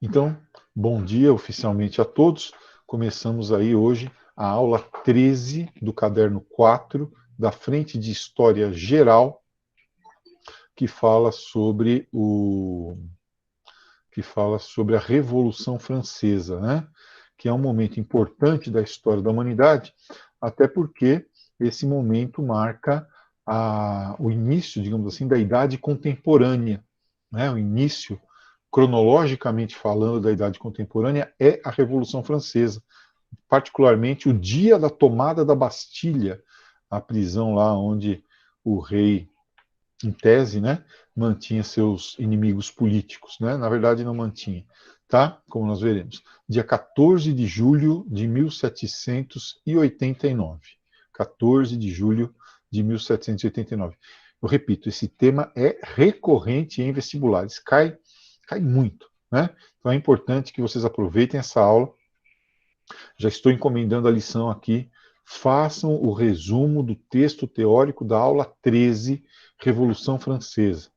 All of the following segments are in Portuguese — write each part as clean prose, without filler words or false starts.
Então, bom dia oficialmente a todos. Começamos aí hoje a aula 13 do caderno 4 da frente de História Geral, que fala sobre a Revolução Francesa, né? Que é um momento importante da história da humanidade, até porque esse momento marca o início, digamos assim, da Idade Contemporânea, né? O início, cronologicamente falando, da Idade Contemporânea é a Revolução Francesa, particularmente o dia da tomada da Bastilha, a prisão lá onde o rei, em tese, né, mantinha seus inimigos políticos, né? Na verdade não mantinha, tá? Como nós veremos. Dia 14 de julho de 1789. 14 de julho de 1789. Eu repito, esse tema é recorrente em vestibulares, cai muito, né? Então é importante que vocês aproveitem essa aula. Já estou encomendando a lição aqui. Façam o resumo do texto teórico da aula 13, Revolução Francesa.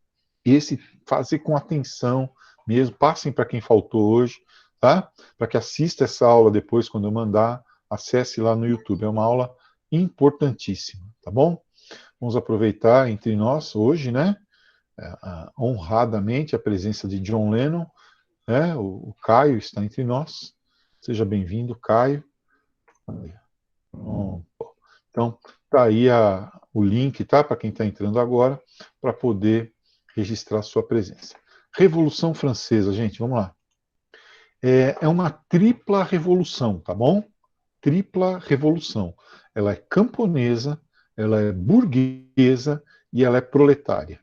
Esse, fazer com atenção mesmo, passem para quem faltou hoje, tá? Para que assista essa aula depois, quando eu mandar, acesse lá no YouTube. É uma aula importantíssima, tá bom? Vamos aproveitar entre nós hoje, né? Honradamente a presença de John Lennon, né? O Caio está entre nós. Seja bem-vindo, Caio. Então, tá aí o link, tá? Para quem está entrando agora, para poder registrar sua presença. Revolução Francesa, gente, vamos lá. É uma tripla revolução, tá bom? Tripla revolução. Ela é camponesa, ela é burguesa e ela é proletária.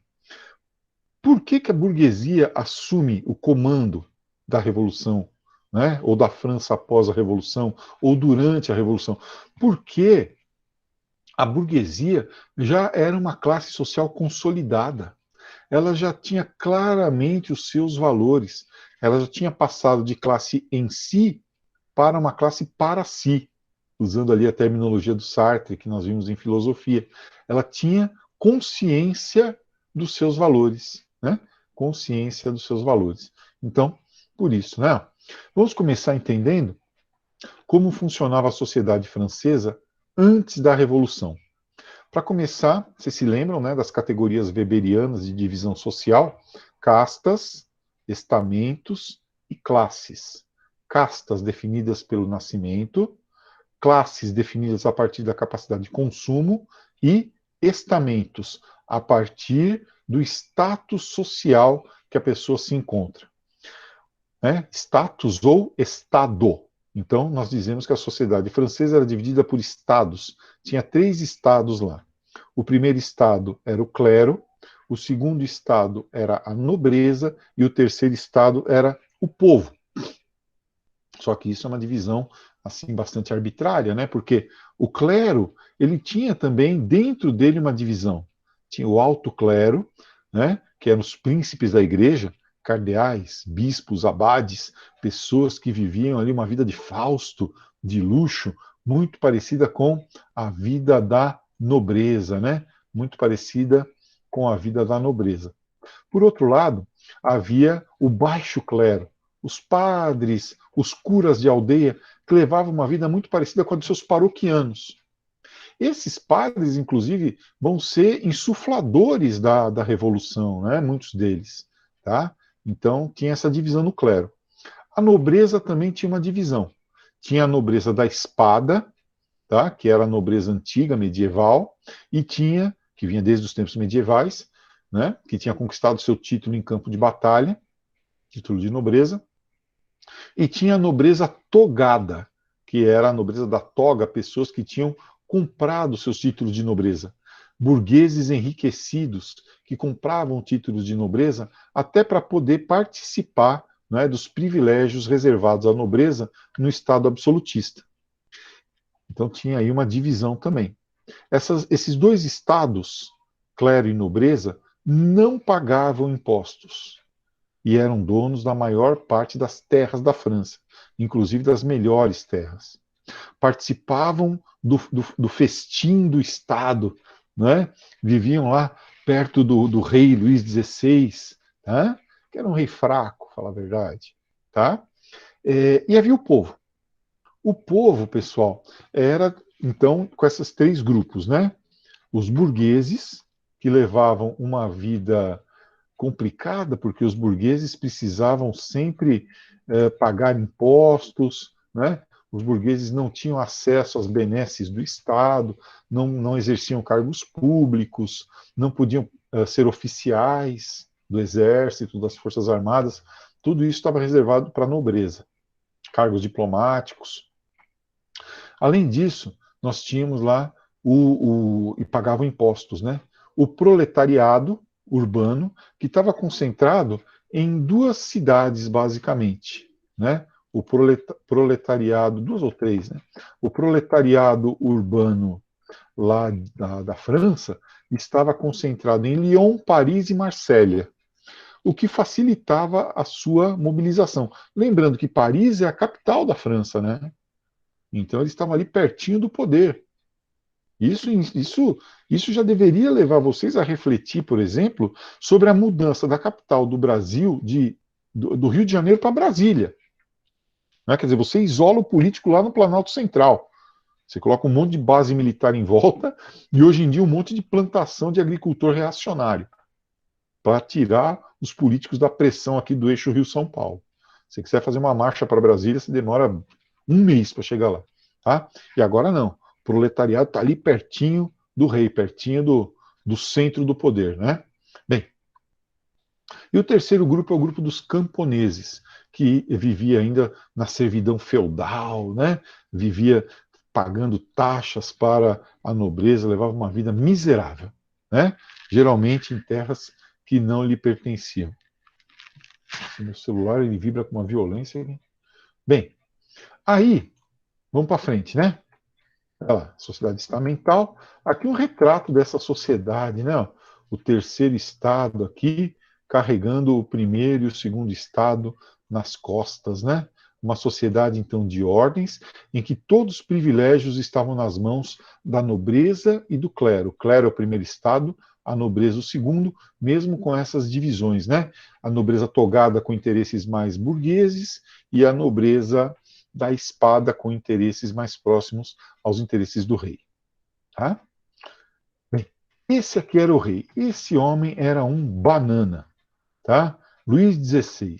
Por que a burguesia assume o comando da revolução, né? Ou da França após a revolução, ou durante a revolução? Porque a burguesia já era uma classe social consolidada. Ela já tinha claramente os seus valores. Ela já tinha passado de classe em si para uma classe para si, usando ali a terminologia do Sartre, que nós vimos em filosofia. Ela tinha consciência dos seus valores, né? Consciência dos seus valores. Então, por isso, né? Vamos começar entendendo como funcionava a sociedade francesa antes da Revolução. Para começar, vocês se lembram, né, das categorias weberianas de divisão social? Castas, estamentos e classes. Castas definidas pelo nascimento, classes definidas a partir da capacidade de consumo e estamentos a partir do status social que a pessoa se encontra. Né? Status ou estado. Então, nós dizemos que a sociedade francesa era dividida por estados. Tinha 3 estados lá. O primeiro estado era o clero, o segundo estado era a nobreza e o terceiro estado era o povo. Só que isso é uma divisão assim bastante arbitrária, né? Porque o clero, ele tinha também dentro dele uma divisão. Tinha o alto clero, né, que eram os príncipes da igreja, cardeais, bispos, abades, pessoas que viviam ali uma vida de fausto, de luxo, muito parecida com a vida da nobreza, né? Muito parecida com a vida da nobreza. Por outro lado, havia o baixo clero, os padres, os curas de aldeia, que levavam uma vida muito parecida com a dos seus paroquianos. Esses padres, inclusive, vão ser insufladores da revolução, né? Muitos deles. Tá? Então, tinha essa divisão no clero. A nobreza também tinha uma divisão. Tinha a nobreza da espada, tá? Que era a nobreza antiga, medieval, e tinha, que vinha desde os tempos medievais, né? Que tinha conquistado seu título em campo de batalha, título de nobreza, e tinha a nobreza togada, que era a nobreza da toga, pessoas que tinham comprado seus títulos de nobreza. Burgueses enriquecidos que compravam títulos de nobreza até para poder participar, né, dos privilégios reservados à nobreza no Estado absolutista. Então tinha aí uma divisão também. Esses 2 estados, clero e nobreza, não pagavam impostos e eram donos da maior parte das terras da França, inclusive das melhores terras. Participavam do festim do Estado, né? Viviam lá perto do rei Luís XVI, né? Que era um rei fraco, falar a verdade. tá? E havia o povo. O povo, pessoal, era, então, com esses três grupos, né? Os burgueses, que levavam uma vida complicada, porque os burgueses precisavam sempre pagar impostos, né? Os burgueses não tinham acesso às benesses do Estado, não exerciam cargos públicos, não podiam ser oficiais do Exército, das Forças Armadas. Tudo isso estava reservado para a nobreza, cargos diplomáticos. Além disso, nós tínhamos lá e pagavam impostos, né? O proletariado urbano, que estava concentrado em duas cidades, basicamente, né? O proletariado, duas ou três, né? O proletariado urbano lá da França estava concentrado em Lyon, Paris e Marsella, o que facilitava a sua mobilização. Lembrando que Paris é a capital da França, né? Então eles estavam ali pertinho do poder. Isso já deveria levar vocês a refletir, por exemplo, sobre a mudança da capital do Brasil, do Rio de Janeiro para Brasília. Né? Quer dizer, você isola o político lá no Planalto Central. Você coloca um monte de base militar em volta e hoje em dia um monte de plantação de agricultor reacionário para tirar os políticos da pressão aqui do eixo Rio-São Paulo. Se você quiser fazer uma marcha para Brasília, você demora um mês para chegar lá. Tá? E agora não. O proletariado está ali pertinho do rei, pertinho do centro do poder. Né? Bem, e o terceiro grupo é o grupo dos camponeses, que vivia ainda na servidão feudal, né? Vivia pagando taxas para a nobreza, levava uma vida miserável, né? Geralmente em terras que não lhe pertenciam. Meu celular ele vibra com uma violência. Bem, aí, vamos para frente, né? Olha lá, sociedade estamental. Aqui um retrato dessa sociedade, né? O terceiro estado aqui, carregando o primeiro e o segundo estado nas costas, né? Uma sociedade, então, de ordens, em que todos os privilégios estavam nas mãos da nobreza e do clero. O clero é o primeiro estado, a nobreza o segundo, mesmo com essas divisões, né? A nobreza togada com interesses mais burgueses e a nobreza da espada com interesses mais próximos aos interesses do rei. Tá? Bem, esse aqui era o rei. Esse homem era um banana. Tá? Luís XVI.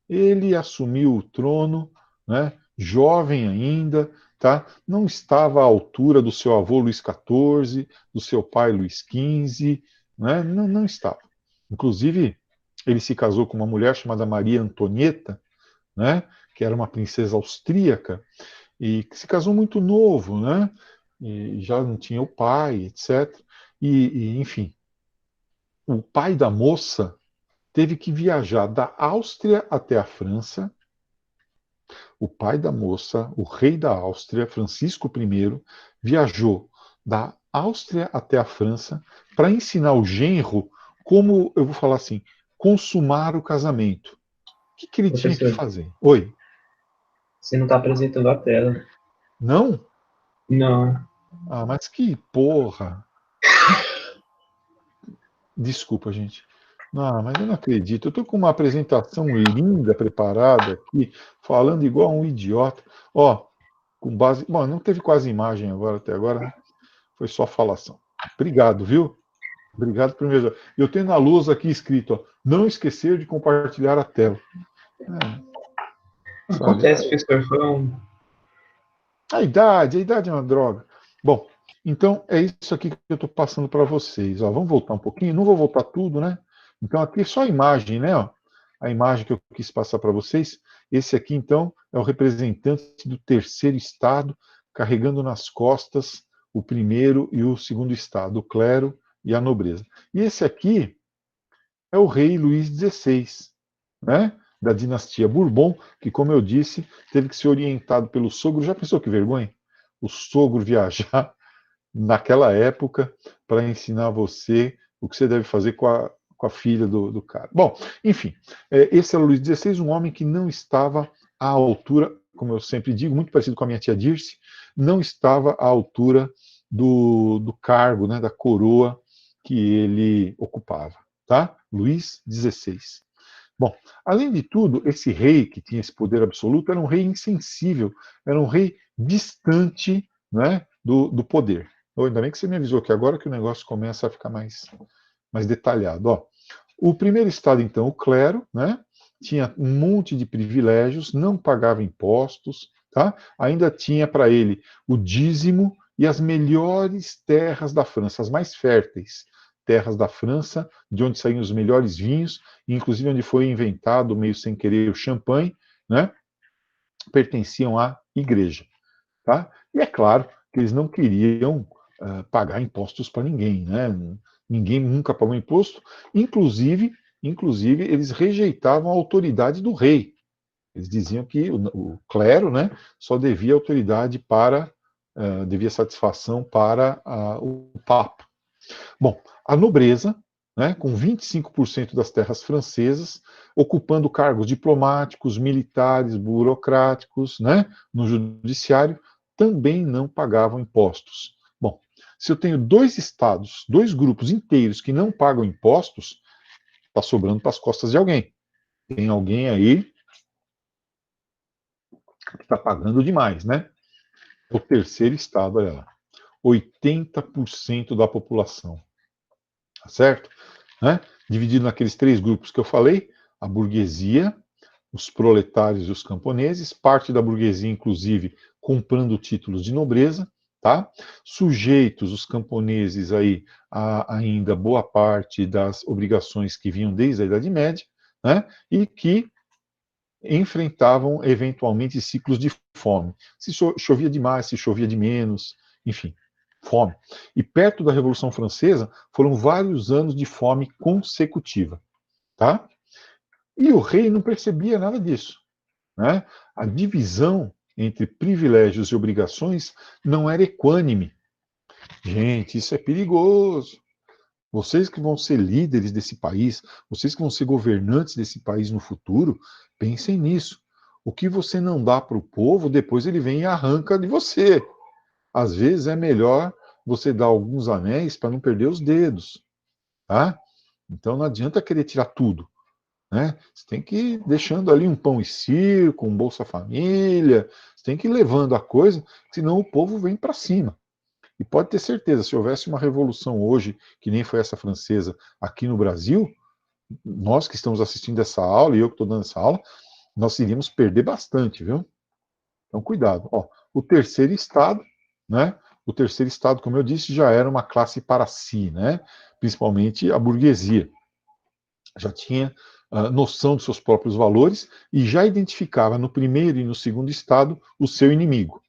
Ele assumiu o trono, né, jovem ainda, tá? Não estava à altura do seu avô Luís XIV, do seu pai Luís XV, né? Não estava. Inclusive, ele se casou com uma mulher chamada Maria Antonieta, né, que era uma princesa austríaca, e que se casou muito novo, né? E já não tinha o pai, etc. Enfim, o pai da moça teve que viajar da Áustria até a França. O pai da moça, o rei da Áustria, Francisco I, viajou da Áustria até a França para ensinar o genro como, eu vou falar assim, consumar o casamento. O que ele tinha que Professor, fazer? Oi? você não está apresentando a tela. Não? Não. Ah, mas que porra! Desculpa, gente. Não, mas eu não acredito. Eu estou com uma apresentação linda preparada aqui, falando igual um idiota. Ó, com base. Bom, não teve quase imagem agora, até agora, né? Foi só falação. Obrigado, viu? Obrigado por me ajudar. Eu tenho na luz aqui escrito, ó, não esquecer de compartilhar a tela. É, sabe? Acontece, professor. Foi um. A idade é uma droga. Bom, então é isso aqui que eu estou passando para vocês. Ó, vamos voltar um pouquinho? Não vou voltar tudo, né? Então aqui é só a imagem, né? Ó, a imagem que eu quis passar para vocês. Esse aqui, então, é o representante do terceiro estado, carregando nas costas o primeiro e o segundo estado, o clero e a nobreza. E esse aqui é o rei Luís XVI, né? Da dinastia Bourbon, que, como eu disse, teve que ser orientado pelo sogro. Já pensou que vergonha? O sogro viajar naquela época para ensinar você o que você deve fazer com a filha do cara. Bom, enfim, esse era o Luís XVI, um homem que não estava à altura, como eu sempre digo, muito parecido com a minha tia Dirce, não estava à altura do cargo, né, da coroa que ele ocupava. Tá? Luís XVI. Bom, Além de tudo, esse rei que tinha esse poder absoluto era um rei insensível, era um rei distante, né, do poder. Ainda bem que você me avisou que agora que o negócio começa a ficar mais detalhado. Ó, o primeiro estado, então, o clero, né, tinha um monte de privilégios, não pagava impostos, tá? Ainda tinha para ele o dízimo e as melhores terras da França, as mais férteis terras da França, de onde saíam os melhores vinhos, inclusive onde foi inventado, meio sem querer, o champanhe, né? Pertenciam à igreja, tá? E é claro que eles não queriam pagar impostos para ninguém, né? Ninguém nunca pagou imposto, inclusive eles rejeitavam a autoridade do rei. Eles diziam que o clero, né, só devia autoridade para, devia satisfação para o Papa. Bom, a nobreza, né, com 25% das terras francesas, ocupando cargos diplomáticos, militares, burocráticos, né, no judiciário, também não pagavam impostos. Bom, se eu tenho dois estados, dois grupos inteiros que não pagam impostos, está sobrando para as costas de alguém. Tem alguém aí que está pagando demais, né? O terceiro estado, olha lá, 80% da população, tá certo? Né? Dividido naqueles três grupos que eu falei, a burguesia, os proletários e os camponeses, parte da burguesia, inclusive, comprando títulos de nobreza, tá? Sujeitos, os camponeses, aí, a ainda boa parte das obrigações que vinham desde a Idade Média, né? E que enfrentavam eventualmente ciclos de fome. Se chovia demais, se chovia de menos, enfim, fome. E perto da Revolução Francesa foram vários anos de fome consecutiva, tá? E o rei não percebia nada disso, né? A divisão entre privilégios e obrigações não era equânime. Gente, isso é perigoso. Vocês que vão ser líderes desse país, vocês que vão ser governantes desse país no futuro, pensem nisso. O que você não dá para o povo, depois ele vem e arranca de você. Às vezes é melhor você dar alguns anéis para não perder os dedos, tá? Então não adianta querer tirar tudo, né? Você tem que ir deixando ali um pão e circo, um Bolsa Família, você tem que ir levando a coisa, senão o povo vem para cima. E pode ter certeza, se houvesse uma revolução hoje, que nem foi essa francesa aqui no Brasil, nós que estamos assistindo essa aula, e eu que estou dando essa aula, nós iríamos perder bastante, viu? Então, cuidado. Ó, o terceiro estado, né? O terceiro estado, como eu disse, já era uma classe para si, né? Principalmente a burguesia. Já tinha noção de seus próprios valores e já identificava no primeiro e no segundo estado o seu inimigo.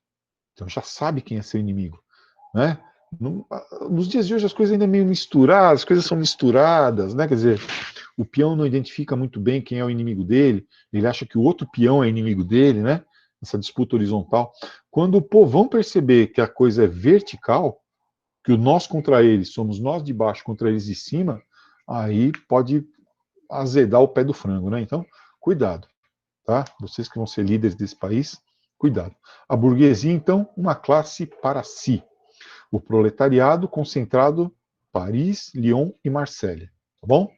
Então já sabe quem é seu inimigo, né? Nos dias de hoje as coisas ainda meio misturadas, as coisas são misturadas, né? Quer dizer, o peão não identifica muito bem quem é o inimigo dele, ele acha que o outro peão é inimigo dele, né? Essa disputa horizontal. Quando o povão perceber que a coisa é vertical, que o nós contra eles, somos nós de baixo contra eles de cima, aí pode azedar o pé do frango, né? Então, cuidado, tá? Vocês que vão ser líderes desse país, cuidado. A burguesia, então, uma classe para si. O proletariado concentrado Paris, Lyon e Marselha. Tá bom?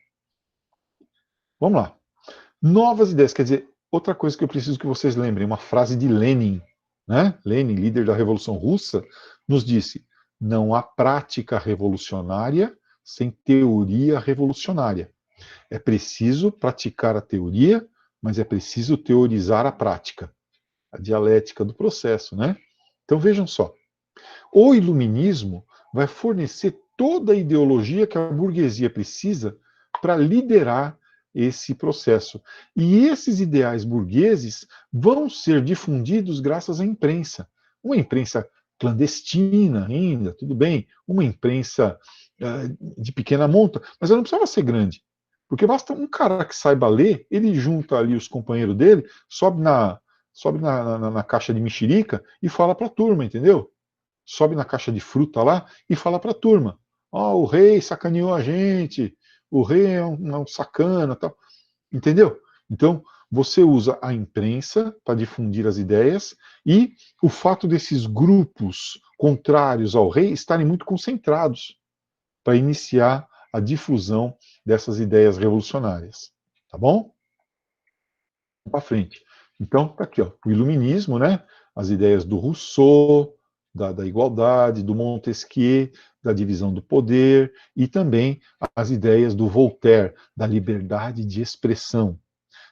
Vamos lá. Novas ideias, quer dizer, outra coisa que eu preciso que vocês lembrem, uma frase de Lenin, né? Lenin, líder da Revolução Russa, nos disse: não há prática revolucionária sem teoria revolucionária. É preciso praticar a teoria, mas é preciso teorizar a prática. A dialética do processo, né? Então vejam só. O iluminismo vai fornecer toda a ideologia que a burguesia precisa para liderar esse processo. E esses ideais burgueses vão ser difundidos graças à imprensa. Uma imprensa clandestina ainda, tudo bem, uma imprensa de pequena monta, mas ela não precisava ser grande. Porque basta um cara que saiba ler, ele junta ali os companheiros dele, sobe na caixa de mexerica e fala para a turma, entendeu? Sobe na caixa de fruta lá e fala para a turma: ó, o rei sacaneou a gente, o rei é um sacana, tal. Entendeu? Então, você usa a imprensa para difundir as ideias e o fato desses grupos contrários ao rei estarem muito concentrados para iniciar a difusão dessas ideias revolucionárias. Tá bom? para frente. Então, tá aqui, ó, o iluminismo, né? As ideias do Rousseau, da igualdade, do Montesquieu, da divisão do poder, e também as ideias do Voltaire, da liberdade de expressão.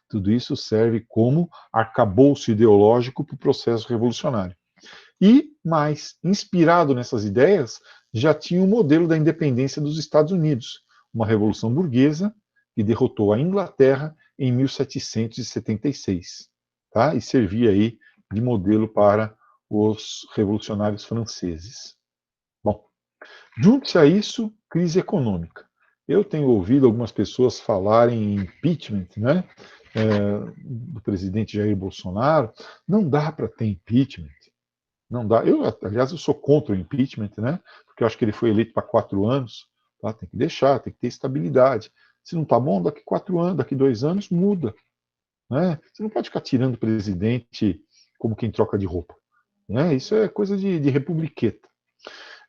Tudo isso serve como arcabouço ideológico para o processo revolucionário. E, mais, inspirado nessas ideias, já tinha o modelo da independência dos Estados Unidos, uma revolução burguesa que derrotou a Inglaterra em 1776, tá? E servia aí de modelo para os revolucionários franceses. Bom, junte-se a isso, crise econômica. Eu tenho ouvido algumas pessoas falarem em impeachment, né? Do presidente Jair Bolsonaro. Não dá para ter impeachment. Não dá. Aliás, eu sou contra o impeachment, né? Porque eu acho que ele foi eleito para 4 anos. Tá? Tem que deixar, tem que ter estabilidade. Se não está bom, daqui 4 anos, daqui 2 anos, muda. Né? Você não pode ficar tirando o presidente como quem troca de roupa. Né? Isso é coisa de republiqueta.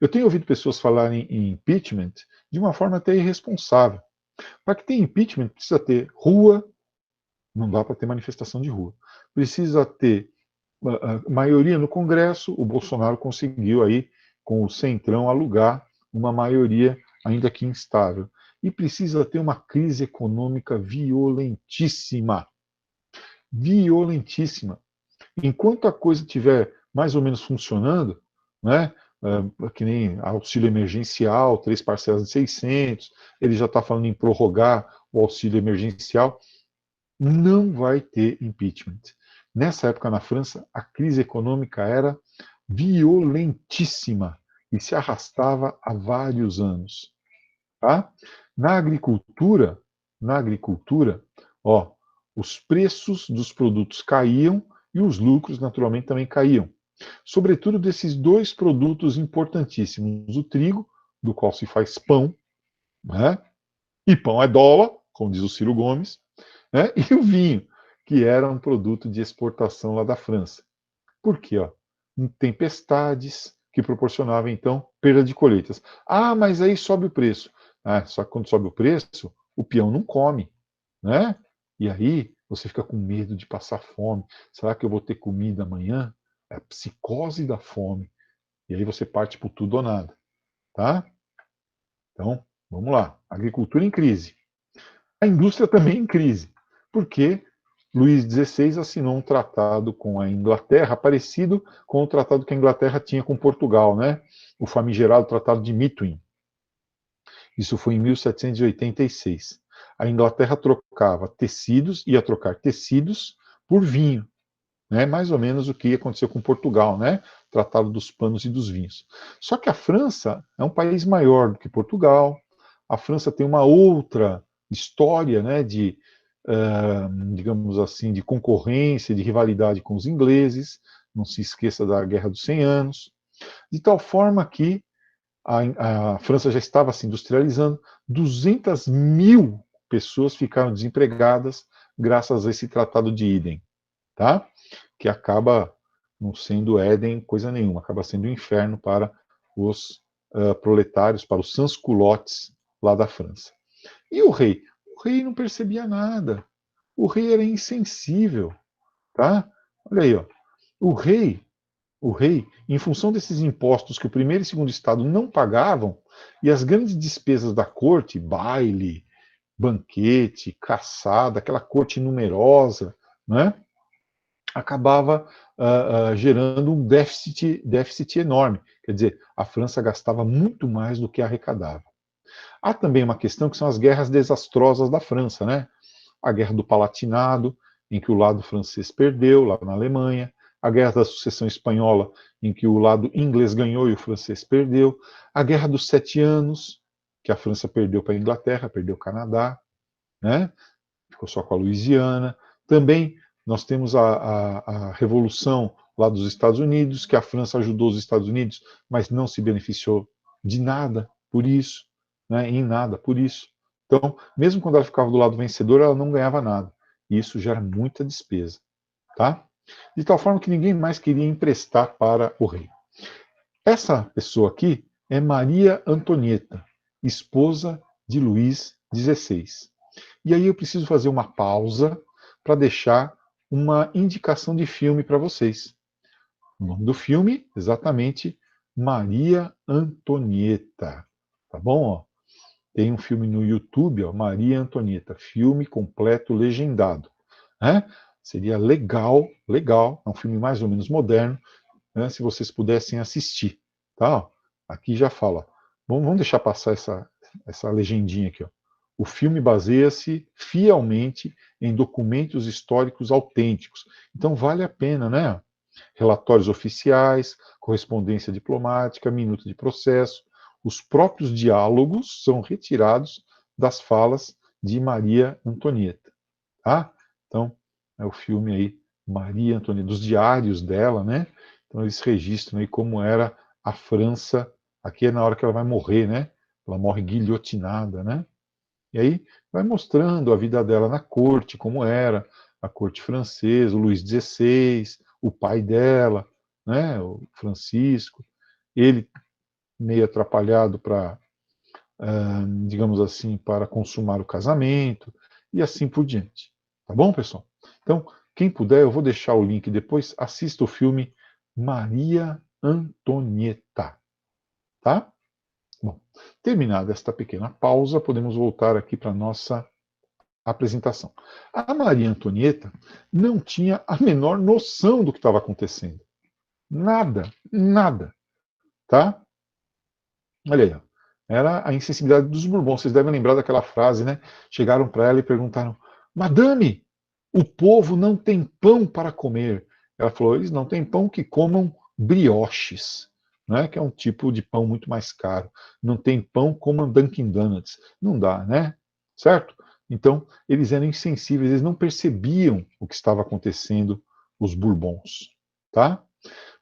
Eu tenho ouvido pessoas falarem em impeachment de uma forma até irresponsável. Para que tenha impeachment, precisa ter rua, não dá para ter manifestação de rua. Precisa ter a maioria no Congresso. O Bolsonaro conseguiu aí, com o Centrão, alugar uma maioria ainda que instável. E precisa ter uma crise econômica violentíssima. Violentíssima. Enquanto a coisa estiver mais ou menos funcionando, né, que nem auxílio emergencial, 3 parcelas de 600, ele já está falando em prorrogar o auxílio emergencial, não vai ter impeachment. Nessa época na França, a crise econômica era violentíssima e se arrastava há vários anos. Tá? Na agricultura, ó, os preços dos produtos caíam e os lucros naturalmente também caíam. Sobretudo desses dois produtos importantíssimos, o trigo, do qual se faz pão, né? E pão é dólar, como diz o Ciro Gomes, né? E o vinho, que era um produto de exportação lá da França. Por quê? Ó? Tempestades que proporcionavam, então, perda de colheitas. Ah, mas aí sobe o preço. Ah, só que quando sobe o preço, o peão não come, né? E aí você fica com medo de passar fome. Será que eu vou ter comida amanhã? É a psicose da fome. E aí você parte por tudo ou nada, tá? Então, vamos lá. Agricultura em crise. A indústria também em crise. Porque Luís XVI assinou um tratado com a Inglaterra, parecido com o tratado que a Inglaterra tinha com Portugal, né? O famigerado Tratado de Methuen. Isso foi em 1786. A Inglaterra trocava tecidos, ia trocar tecidos por vinho, né? Mais ou menos o que aconteceu com Portugal, né? Tratado dos panos e dos vinhos. Só que a França é um país maior do que Portugal. A França tem uma outra história, né? Digamos assim, de concorrência, de rivalidade com os ingleses. Não se esqueça da Guerra dos 100 Anos. De tal forma que a França já estava se industrializando, 200 mil pessoas ficaram desempregadas graças a esse Tratado de Idem, tá? Que acaba não sendo Éden coisa nenhuma, acaba sendo um inferno para os proletários, para os sans-culottes lá da França. E o rei? O rei não percebia nada. O rei era insensível, tá? Olha aí, ó. O rei o rei, em função desses impostos que o primeiro e segundo estado não pagavam, e as grandes despesas da corte, baile, banquete, caçada, aquela corte numerosa, né, acabava gerando um déficit enorme. Quer dizer, a França gastava muito mais do que arrecadava. Há também uma questão que são as guerras desastrosas da França, né? A Guerra do Palatinado, em que o lado francês perdeu, lá na Alemanha, a Guerra da Sucessão Espanhola, em que o lado inglês ganhou e o francês perdeu, a Guerra dos 7 Anos, que a França perdeu para a Inglaterra, perdeu o Canadá, né? Ficou só com a Louisiana. Também nós temos a Revolução lá dos Estados Unidos, que a França ajudou os Estados Unidos, mas não se beneficiou de nada por isso, né? Em nada por isso. Então, mesmo quando ela ficava do lado vencedor, ela não ganhava nada. E isso gera muita despesa, tá? De tal forma que ninguém mais queria emprestar para o rei. Essa pessoa aqui é Maria Antonieta, esposa de Luís XVI. E aí eu preciso fazer uma pausa para deixar uma indicação de filme para vocês. O nome do filme, exatamente, Maria Antonieta. Tá bom? Ó, tem um filme no YouTube, ó, Maria Antonieta, filme completo legendado. Né? Seria legal, legal, é um filme mais ou menos moderno, né, se vocês pudessem assistir. Tá? Aqui já fala. Vamos deixar passar essa legendinha aqui. Ó. O filme baseia-se fielmente em documentos históricos autênticos. Então vale a pena, né? Relatórios oficiais, correspondência diplomática, minuta de processo. Os próprios diálogos são retirados das falas de Maria Antonieta. Tá? Então, é o filme aí, Maria Antonieta, dos diários dela, né? Então, eles registram aí como era a França, aqui é na hora que ela vai morrer, né? Ela morre guilhotinada, né? E aí vai mostrando a vida dela na corte, como era, a corte francesa, o Luís XVI, o pai dela, né, o Francisco, ele meio atrapalhado para, digamos assim, para consumar o casamento, e assim por diante. Tá bom, pessoal? Então, quem puder, eu vou deixar o link depois, assista o filme Maria Antonieta, tá? Bom, terminada esta pequena pausa, podemos voltar aqui para a nossa apresentação. A Maria Antonieta não tinha a menor noção do que estava acontecendo. Nada, nada, tá? Olha aí, ó. Era a insensibilidade dos Bourbons. Vocês devem lembrar daquela frase, né? Chegaram para ela e perguntaram: Madame, o povo não tem pão para comer. Ela falou: eles não têm pão, que comam brioches, né? Que é um tipo de pão muito mais caro. Não tem pão, comam Dunkin' Donuts. Não dá, né? Certo? Então, eles eram insensíveis, eles não percebiam o que estava acontecendo, os Bourbons, tá?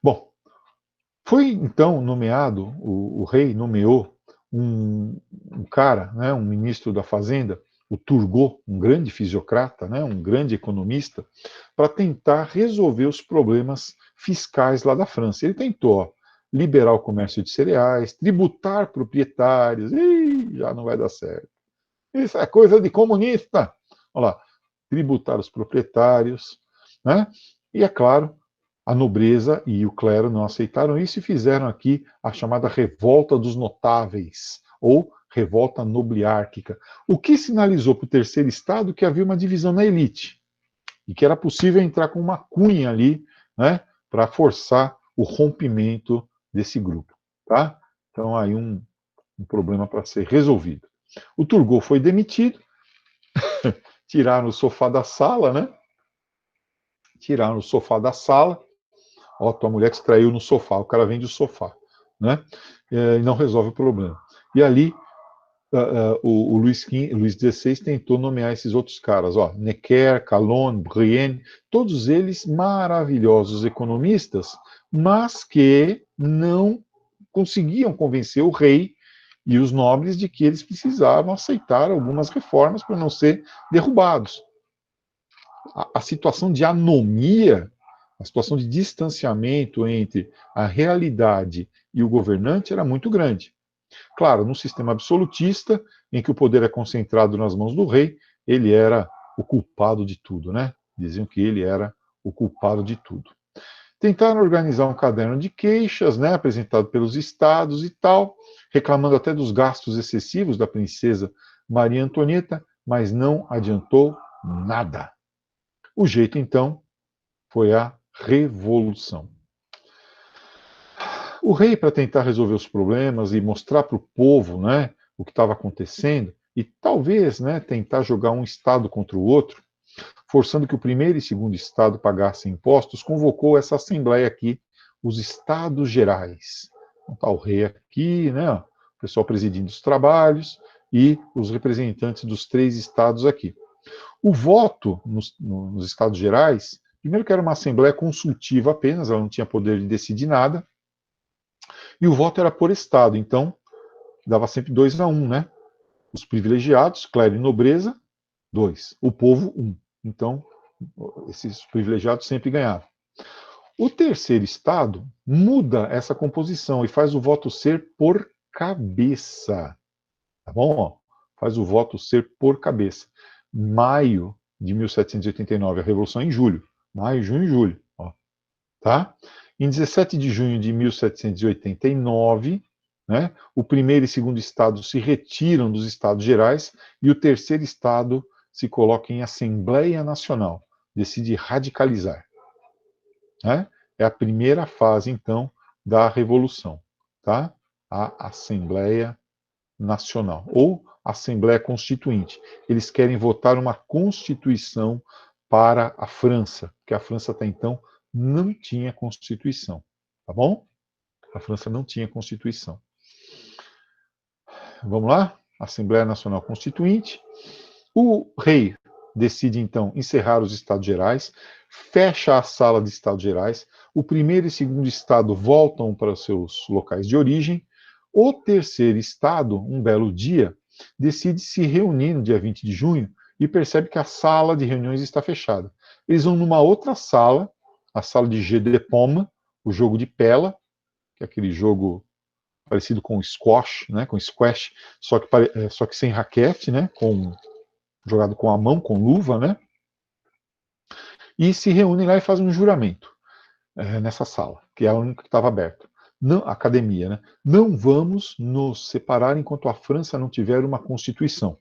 Bom, foi então nomeado, o rei nomeou um cara, né, um ministro da Fazenda, o Turgot, um grande fisiocrata, né, um grande economista, para tentar resolver os problemas fiscais lá da França. Ele tentou ó, liberar o comércio de cereais, tributar proprietários, e já não vai dar certo. Isso é coisa de comunista. Olha lá, tributar os proprietários, né? E é claro, a nobreza e o clero não aceitaram isso e fizeram aqui a chamada revolta dos notáveis, ou revolta nobliárquica, o que sinalizou para o terceiro estado que havia uma divisão na elite e que era possível entrar com uma cunha ali, né, para forçar o rompimento desse grupo, tá? Então aí um problema para ser resolvido. O Turgot foi demitido, tiraram o sofá da sala, né? Tiraram o sofá da sala. Ó, tua mulher te traiu no sofá, o cara vende o sofá, né? E não resolve o problema. E ali o Luís XVI tentou nomear esses outros caras, ó, Necker, Calonne, Brienne, todos eles maravilhosos economistas, mas que não conseguiam convencer o rei e os nobres de que eles precisavam aceitar algumas reformas para não ser derrubados. A situação de anomia, a situação de distanciamento entre a realidade e o governante era muito grande. Claro, num sistema absolutista, em que o poder é concentrado nas mãos do rei, ele era o culpado de tudo, né? Diziam que ele era o culpado de tudo. Tentaram organizar um caderno de queixas, né, apresentado pelos estados e tal, reclamando até dos gastos excessivos da princesa Maria Antonieta, mas não adiantou nada. O jeito, então, foi a revolução. O rei, para tentar resolver os problemas e mostrar para o povo, né, o que estava acontecendo, e talvez, né, tentar jogar um estado contra o outro, forçando que o primeiro e segundo estado pagassem impostos, convocou essa assembleia aqui, os Estados Gerais. Então está o rei aqui, né, o pessoal presidindo os trabalhos e os representantes dos três estados aqui. O voto nos Estados Gerais, primeiro que era uma assembleia consultiva apenas, ela não tinha poder de decidir nada, e o voto era por estado, então dava sempre 2-1, né? Os privilegiados, clero e nobreza, 2. O povo, 1. Então, esses privilegiados sempre ganhavam. O terceiro estado muda essa composição e faz o voto ser por cabeça. Tá bom? Ó, faz o voto ser por cabeça. Maio de 1789, a Revolução em julho. Maio, junho e julho. Ó, tá? Em 17 de junho de 1789, né, o primeiro e segundo estado se retiram dos Estados Gerais e o terceiro estado se coloca em Assembleia Nacional, decide radicalizar. Né? É a primeira fase, então, da Revolução. Tá? A Assembleia Nacional, ou Assembleia Constituinte. Eles querem votar uma Constituição para a França, porque a França até então não tinha Constituição. Tá bom? A França não tinha Constituição. Vamos lá? Assembleia Nacional Constituinte. O rei decide, então, encerrar os Estados Gerais, fecha a sala de Estados Gerais, o primeiro e segundo estado voltam para os seus locais de origem, o terceiro estado, um belo dia, decide se reunir no dia 20 de junho e percebe que a sala de reuniões está fechada. Eles vão numa outra sala, a sala de Jeu de Paume, o jogo de pela, que é aquele jogo parecido com squash, né, com squash, só que sem raquete, né, jogado com a mão, com luva, né, e se reúnem lá e fazem um juramento nessa sala, que é a única que estava aberta. Não, academia, né? Não vamos nos separar enquanto a França não tiver uma constituição.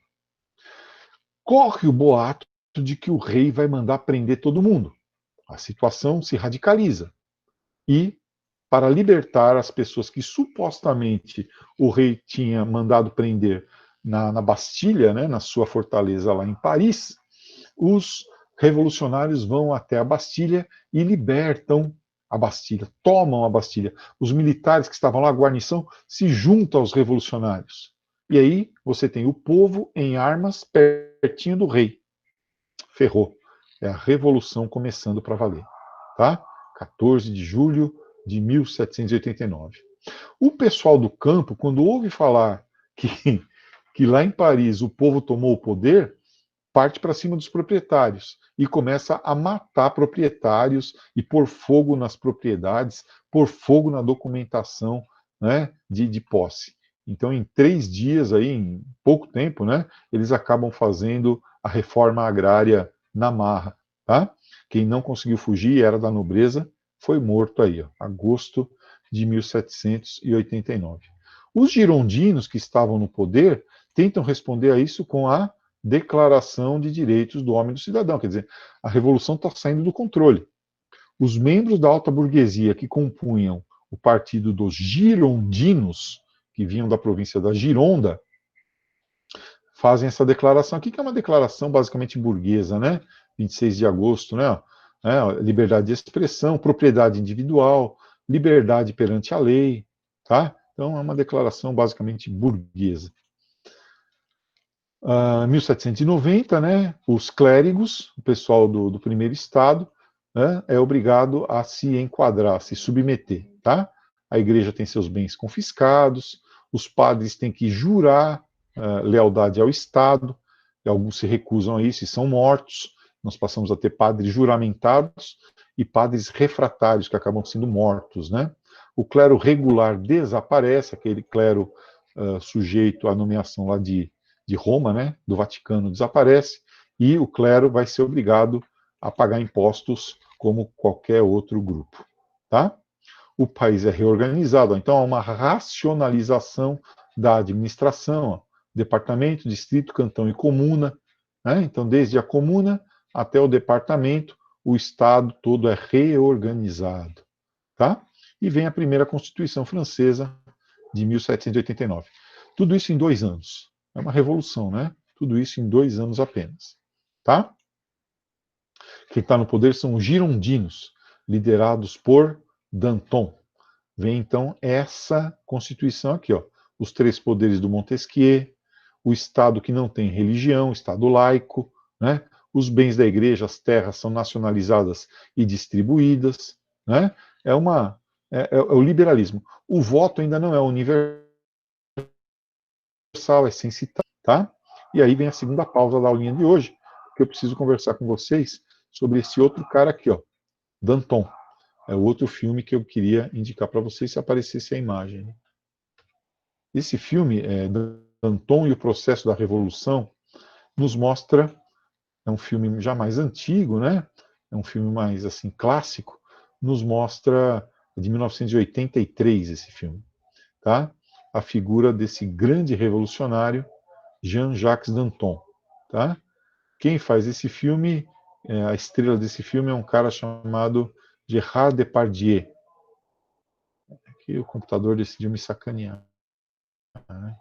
Corre o boato de que o rei vai mandar prender todo mundo. A situação se radicaliza. E, para libertar as pessoas que supostamente o rei tinha mandado prender na Bastilha, né, na sua fortaleza lá em Paris, os revolucionários vão até a Bastilha e libertam a Bastilha, tomam a Bastilha. Os militares que estavam lá, a guarnição, se juntam aos revolucionários. E aí você tem o povo em armas pertinho do rei. Ferrou. É a revolução começando para valer. Tá? 14 de julho de 1789. O pessoal do campo, quando ouve falar que lá em Paris o povo tomou o poder, parte para cima dos proprietários e começa a matar proprietários e pôr fogo nas propriedades, pôr fogo na documentação, né, de posse. Então, em 3 dias, aí, em pouco tempo, né, eles acabam fazendo a reforma agrária na marra. Tá? Quem não conseguiu fugir, era da nobreza, foi morto aí, ó, agosto de 1789. Os girondinos que estavam no poder tentam responder a isso com a Declaração de Direitos do Homem e do Cidadão. Quer dizer, a revolução está saindo do controle. Os membros da alta burguesia que compunham o partido dos girondinos, que vinham da província da Gironda, fazem essa declaração aqui, que é uma declaração basicamente burguesa, né? 26 de agosto, né? Liberdade de expressão, propriedade individual, liberdade perante a lei, tá? Então é uma declaração basicamente burguesa. 1790, né, os clérigos, o pessoal do primeiro estado, né, é obrigado a se enquadrar, a se submeter. Tá? A igreja tem seus bens confiscados, os padres têm que jurar lealdade ao Estado, e alguns se recusam a isso e são mortos. Nós passamos a ter padres juramentados e padres refratários, que acabam sendo mortos. Né? O clero regular desaparece, aquele clero sujeito à nomeação lá de Roma, né, do Vaticano, desaparece e o clero vai ser obrigado a pagar impostos como qualquer outro grupo. Tá? O país é reorganizado, então há uma racionalização da administração, ó, departamento, distrito, cantão e comuna. Né? Então, desde a comuna até o departamento, o Estado todo é reorganizado. Tá? E vem a primeira Constituição Francesa de 1789. Tudo isso em 2 anos. É uma revolução, né? Tudo isso em 2 anos apenas. Tá? Quem está no poder são os girondinos, liderados por Danton. Vem então essa Constituição aqui, ó. Os 3 poderes do Montesquieu, o Estado que não tem religião, Estado laico, né? Os bens da igreja, as terras são nacionalizadas e distribuídas, né? É o liberalismo. O voto ainda não é universal, é censitário, tá? E aí vem a segunda pausa da aulinha de hoje, que eu preciso conversar com vocês sobre esse outro cara aqui, ó, Danton. É o outro filme que eu queria indicar para vocês se aparecesse a imagem. Esse filme, Danton e o Processo da Revolução, nos mostra, é um filme já mais antigo, né? é um filme mais assim clássico, nos mostra, de 1983 esse filme, tá? A figura desse grande revolucionário, Jean-Jacques Danton, tá? Quem faz esse filme, a estrela desse filme é um cara chamado Gérard Depardieu. Aqui o computador decidiu me sacanear, né?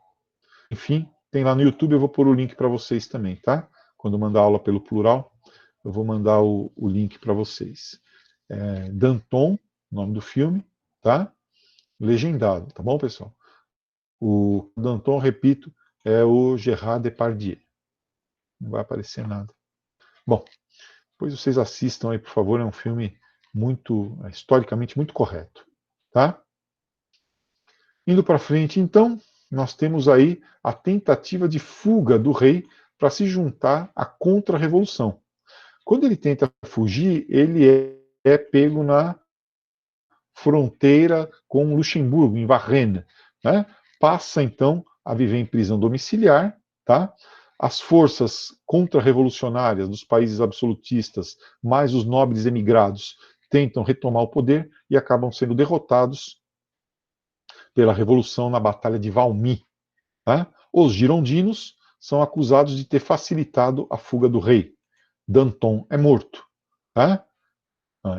Enfim, tem lá no YouTube, eu vou pôr o link para vocês também, tá? Quando mandar aula pelo plural, eu vou mandar o link para vocês. Danton, nome do filme, tá? Legendado, tá bom, pessoal? O Danton, repito, é o Gérard Depardieu. Não vai aparecer nada. Bom, depois vocês assistam aí, por favor, é um filme muito, historicamente muito correto, tá? Indo para frente, então, nós temos aí a tentativa de fuga do rei para se juntar à contra-revolução. Quando ele tenta fugir, ele é pego na fronteira com Luxemburgo, em Varenne, né? Passa, então, a viver em prisão domiciliar, tá? As forças contra-revolucionárias dos países absolutistas, mais os nobres emigrados, tentam retomar o poder e acabam sendo derrotados pela Revolução na Batalha de Valmy. Tá? Os girondinos são acusados de ter facilitado a fuga do rei. Danton é morto. Tá?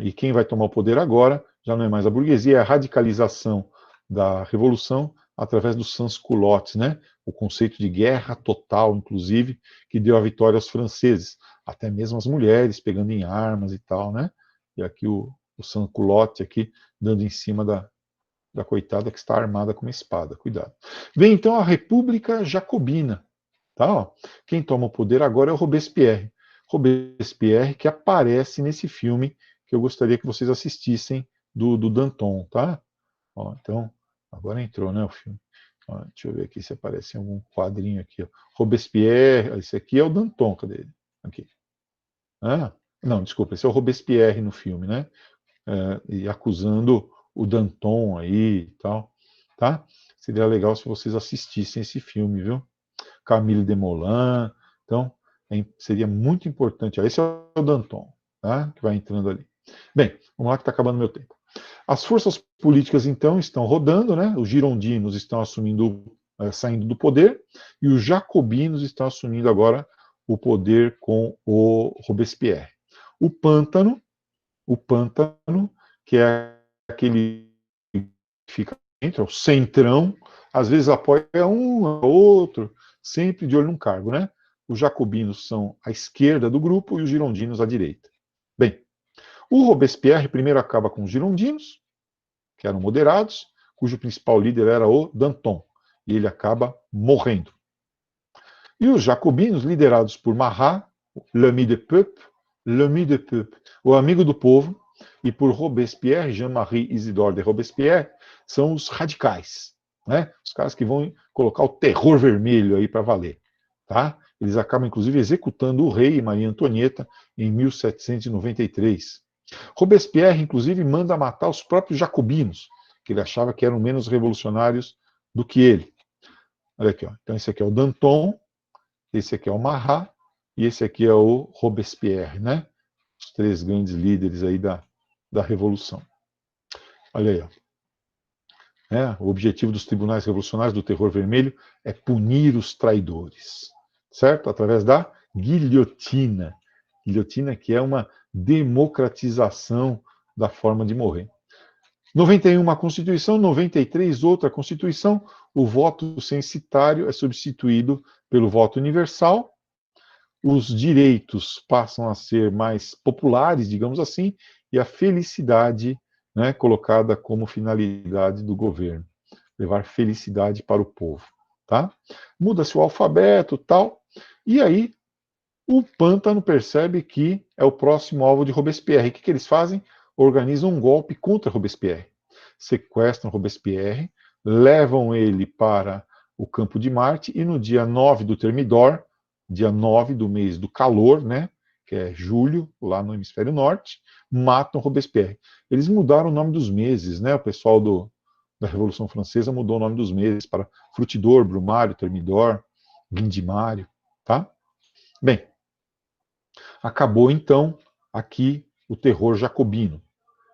E quem vai tomar o poder agora já não é mais a burguesia, é a radicalização da Revolução através dos sans-culottes, né? O conceito de guerra total, inclusive, que deu a vitória aos franceses. Até mesmo as mulheres pegando em armas e tal, né? E aqui o sans-culotte aqui dando em cima da coitada que está armada com uma espada. Cuidado. Vem então a República Jacobina. Tá? Ó. Quem toma o poder agora é o Robespierre. Robespierre que aparece nesse filme que eu gostaria que vocês assistissem do Danton. Tá? Ó, então, agora entrou, né, o filme. Ó, deixa eu ver aqui se aparece em algum quadrinho aqui. Ó. Robespierre, esse aqui é o Danton, cadê ele? Aqui. Não, desculpa, esse é o Robespierre no filme, né? E acusando o Danton aí e tal, tá? Seria legal se vocês assistissem esse filme, viu? Camille Desmoulins, então seria muito importante. Esse é o Danton, tá? Que vai entrando ali. Bem, vamos lá que está acabando meu tempo. As forças políticas então estão rodando, né? Os girondinos estão saindo do poder e os jacobinos estão assumindo agora o poder com o Robespierre. O pântano, que é aquele que fica dentro, o centrão, às vezes apoia um ou outro, sempre de olho num cargo, né? Os jacobinos são à esquerda do grupo e os girondinos à direita. Bem, o Robespierre primeiro acaba com os girondinos, que eram moderados, cujo principal líder era o Danton, e ele acaba morrendo. E os jacobinos, liderados por Marat, l'ami de peuple, o amigo do povo, e por Robespierre, Jean-Marie Isidore de Robespierre, são os radicais, né? Os caras que vão colocar o terror vermelho aí para valer, tá? Eles acabam, inclusive, executando o rei e Maria Antonieta em 1793. Robespierre, inclusive, manda matar os próprios jacobinos, que ele achava que eram menos revolucionários do que ele. Olha aqui, ó. Então esse aqui é o Danton, esse aqui é o Marat, e esse aqui é o Robespierre, né? Os três grandes líderes aí da Revolução. Olha aí, ó. O objetivo dos tribunais revolucionários do Terror Vermelho é punir os traidores, certo? Através da guilhotina. Guilhotina que é uma democratização da forma de morrer. 91, uma Constituição, 93, outra Constituição. O voto censitário é substituído pelo voto universal. Os direitos passam a ser mais populares, digamos assim, e a felicidade, né, colocada como finalidade do governo, levar felicidade para o povo, tá? Muda-se o alfabeto, tal, e aí o pântano percebe que é o próximo alvo de Robespierre. O que eles fazem? Organizam um golpe contra Robespierre. Sequestram Robespierre, levam ele para o campo de Marte e no dia 9 do Termidor, dia 9 do mês do calor, né, que é julho, lá no hemisfério norte, matam Robespierre. Eles mudaram o nome dos meses, né, o pessoal da Revolução Francesa mudou o nome dos meses para Frutidor, Brumário, Termidor, Vindimário, tá? Bem, acabou então aqui o terror jacobino.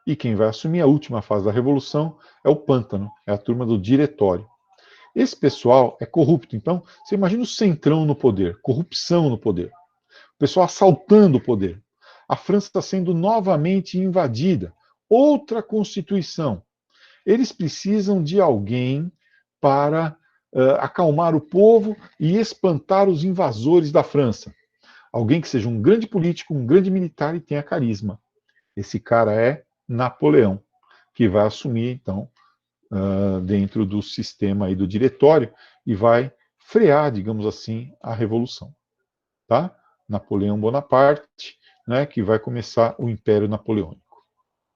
E quem vai assumir a última fase da Revolução é o Pântano, é a turma do Diretório. Esse pessoal é corrupto, então você imagina o centrão no poder, corrupção no poder, o pessoal assaltando o poder, a França está sendo novamente invadida, outra constituição. Eles precisam de alguém para acalmar o povo e espantar os invasores da França. Alguém que seja um grande político, um grande militar e tenha carisma. Esse cara é Napoleão, que vai assumir, então, dentro do sistema aí do diretório e vai frear, digamos assim, a revolução. Tá? Napoleão Bonaparte, né, que vai começar o Império Napoleônico.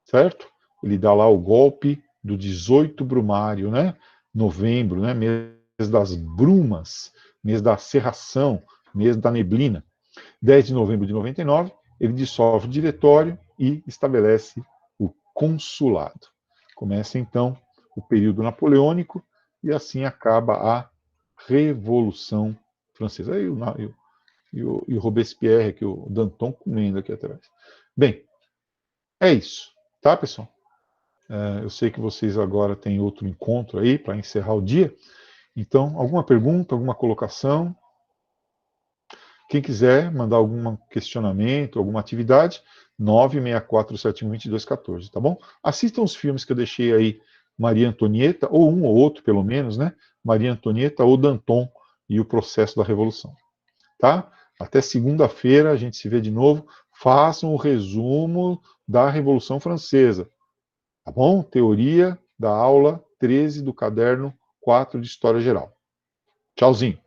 Certo? Ele dá lá o golpe do 18 Brumário, né? Novembro, né? Mês das brumas, mês da cerração, mês da neblina. 10 de novembro de 99, ele dissolve o diretório e estabelece o consulado. Começa então o período napoleônico e assim acaba a Revolução Francesa. Aí e o Robespierre, que o Danton comendo aqui atrás. Bem, é isso, tá, pessoal? Eu sei que vocês agora têm outro encontro aí para encerrar o dia. Então, alguma pergunta, alguma colocação? Quem quiser mandar algum questionamento, alguma atividade, 964712214, tá bom? Assistam os filmes que eu deixei aí, Maria Antonieta, ou um ou outro, pelo menos, né? Maria Antonieta ou Danton e o Processo da Revolução, tá? Até segunda-feira a gente se vê de novo. Façam o resumo da Revolução Francesa, tá bom? Teoria da aula 13 do caderno 4 de História Geral. Tchauzinho.